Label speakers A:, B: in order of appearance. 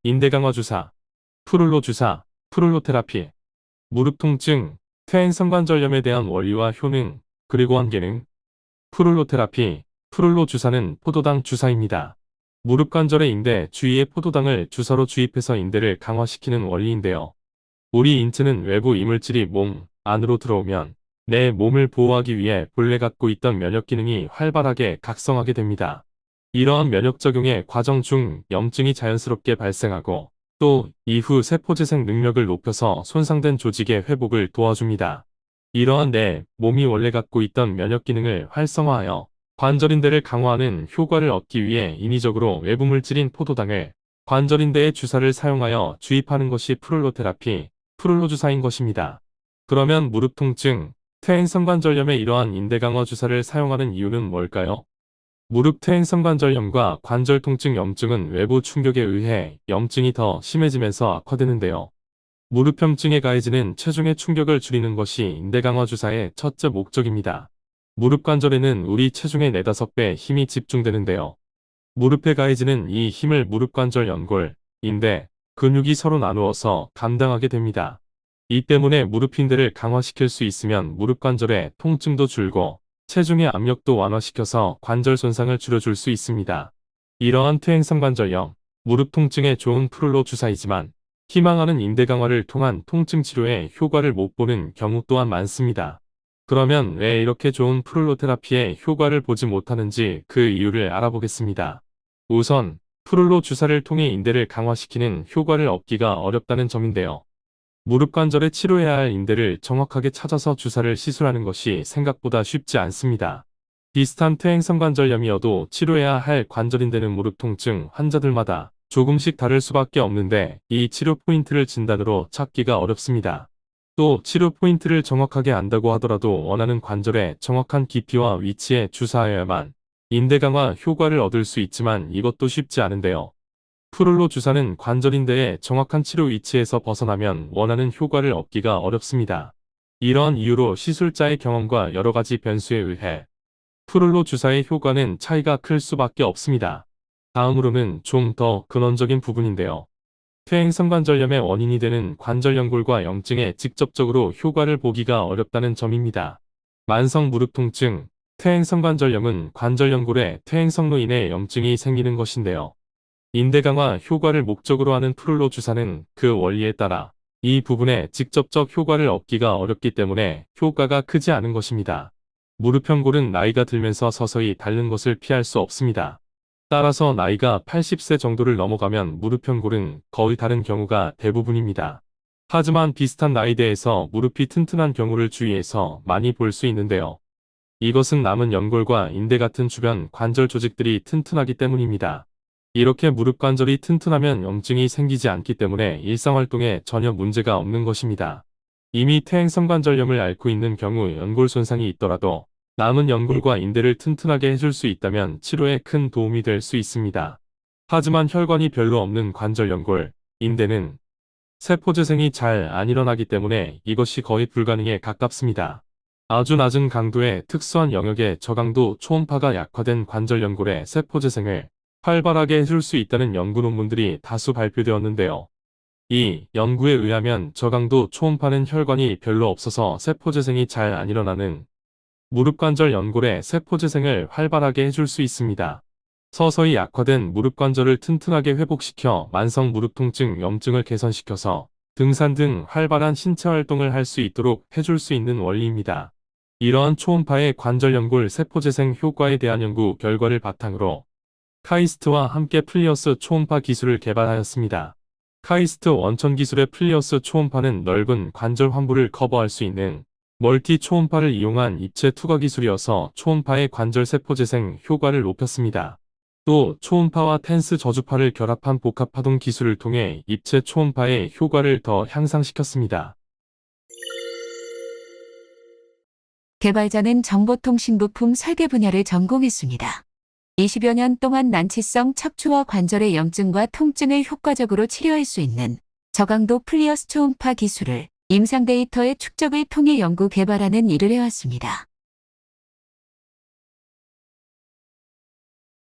A: 인대강화 주사, 프룰로 주사, 프룰로 테라피, 무릎 통증, 퇴행성관절염에 대한 원리와 효능, 그리고 한계능. 프룰로 테라피, 프룰로 주사는 포도당 주사입니다. 무릎 관절의 인대 주위에 포도당을 주사로 주입해서 인대를 강화시키는 원리인데요. 우리 인체는 외부 이물질이 몸 안으로 들어오면 내 몸을 보호하기 위해 본래 갖고 있던 면역 기능이 활발하게 각성하게 됩니다. 이러한 면역 적용의 과정 중 염증이 자연스럽게 발생하고 또 이후 세포재생 능력을 높여서 손상된 조직의 회복을 도와줍니다. 이러한 내 몸이 원래 갖고 있던 면역 기능을 활성화하여 관절인대를 강화하는 효과를 얻기 위해 인위적으로 외부 물질인 포도당을 관절인대에 주사를 사용하여 주입하는 것이 프룰로 테라피, 프룰로 주사인 것입니다. 그러면 무릎 통증, 퇴행성관절염에 이러한 인대 강화 주사를 사용하는 이유는 뭘까요? 무릎 퇴행성관절염과 관절 통증 염증은 외부 충격에 의해 염증이 더 심해지면서 악화되는데요. 무릎염증에 가해지는 체중의 충격을 줄이는 것이 인대 강화 주사의 첫째 목적입니다. 무릎 관절에는 우리 체중의 4~5배 힘이 집중되는데요. 무릎에 가해지는 이 힘을 무릎 관절 연골, 인대, 근육이 서로 나누어서 감당하게 됩니다. 이 때문에 무릎 인대를 강화시킬 수 있으면 무릎 관절의 통증도 줄고 체중의 압력도 완화시켜서 관절 손상을 줄여줄 수 있습니다. 이러한 퇴행성관절염, 무릎 통증에 좋은 프룰로 주사이지만 희망하는 인대 강화를 통한 통증 치료에 효과를 못 보는 경우 또한 많습니다. 그러면 왜 이렇게 좋은 프룰로 테라피에 효과를 보지 못하는지 그 이유를 알아보겠습니다. 우선 프룰로 주사를 통해 인대를 강화시키는 효과를 얻기가 어렵다는 점인데요. 무릎 관절에 치료해야 할 인대를 정확하게 찾아서 주사를 시술하는 것이 생각보다 쉽지 않습니다. 비슷한 퇴행성관절염이어도 치료해야 할 관절인대는 무릎 통증 환자들마다 조금씩 다를 수밖에 없는데 이 치료 포인트를 진단으로 찾기가 어렵습니다. 또 치료 포인트를 정확하게 안다고 하더라도 원하는 관절의 정확한 깊이와 위치에 주사하여야만 인대 강화 효과를 얻을 수 있지만 이것도 쉽지 않은데요. 프룰로 주사는 관절인대의 정확한 치료 위치에서 벗어나면 원하는 효과를 얻기가 어렵습니다. 이러한 이유로 시술자의 경험과 여러 가지 변수에 의해 프룰로 주사의 효과는 차이가 클 수밖에 없습니다. 다음으로는 좀 더 근원적인 부분인데요. 퇴행성관절염의 원인이 되는 관절연골과 염증에 직접적으로 효과를 보기가 어렵다는 점입니다. 만성 무릎 통증, 퇴행성관절염은 관절연골에 퇴행성로 인해 염증이 생기는 것인데요. 인대 강화 효과를 목적으로 하는 프룰로 주사는 그 원리에 따라 이 부분에 직접적 효과를 얻기가 어렵기 때문에 효과가 크지 않은 것입니다. 무릎 연골은 나이가 들면서 서서히 닳는 것을 피할 수 없습니다. 따라서 나이가 80세 정도를 넘어가면 무릎 연골은 거의 닳은 경우가 대부분입니다. 하지만 비슷한 나이대에서 무릎이 튼튼한 경우를 주위에서 많이 볼 수 있는데요. 이것은 남은 연골과 인대 같은 주변 관절 조직들이 튼튼하기 때문입니다. 이렇게 무릎 관절이 튼튼하면 염증이 생기지 않기 때문에 일상활동에 전혀 문제가 없는 것입니다. 이미 퇴행성관절염을 앓고 있는 경우 연골 손상이 있더라도 남은 연골과 인대를 튼튼하게 해줄 수 있다면 치료에 큰 도움이 될 수 있습니다. 하지만 혈관이 별로 없는 관절 연골, 인대는 세포재생이 잘 안 일어나기 때문에 이것이 거의 불가능에 가깝습니다. 아주 낮은 강도의 특수한 영역의 저강도 초음파가 약화된 관절 연골의 세포재생을 활발하게 해줄 수 있다는 연구 논문들이 다수 발표되었는데요. 이 연구에 의하면 저강도 초음파는 혈관이 별로 없어서 세포재생이 잘 안 일어나는 무릎관절 연골의 세포재생을 활발하게 해줄 수 있습니다. 서서히 약화된 무릎관절을 튼튼하게 회복시켜 만성 무릎 통증, 염증을 개선시켜서 등산 등 활발한 신체 활동을 할 수 있도록 해줄 수 있는 원리입니다. 이러한 초음파의 관절 연골 세포재생 효과에 대한 연구 결과를 바탕으로 카이스트와 함께 플리어스 초음파 기술을 개발하였습니다. 카이스트 원천 기술의 플리어스 초음파는 넓은 관절 환부를 커버할 수 있는 멀티 초음파를 이용한 입체 투과 기술이어서 초음파의 관절 세포 재생 효과를 높였습니다. 또 초음파와 텐스 저주파를 결합한 복합파동 기술을 통해 입체 초음파의 효과를 더 향상시켰습니다.
B: 개발자는 정보통신부품 설계 분야를 전공했습니다. 20여 년 동안 난치성 척추와 관절의 염증과 통증을 효과적으로 치료할 수 있는 저강도 플리어스 초음파 기술을 임상 데이터의 축적을 통해 연구 개발하는 일을 해왔습니다.